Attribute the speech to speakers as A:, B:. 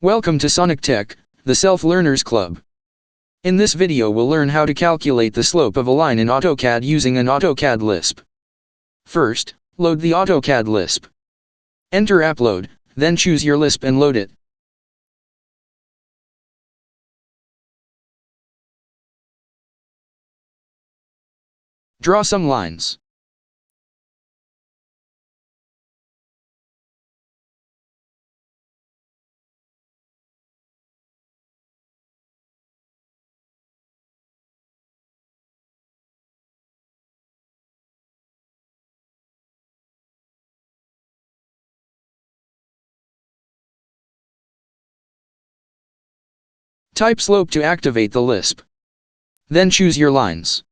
A: Welcome to Sonic Tech, the Self-Learners Club. In this video we'll learn how to calculate the slope of a line in AutoCAD using an AutoCAD Lisp. First, load the AutoCAD Lisp. Enter Upload, then choose your Lisp and load it. Draw some lines. Type slope to activate the Lisp. Then choose your lines.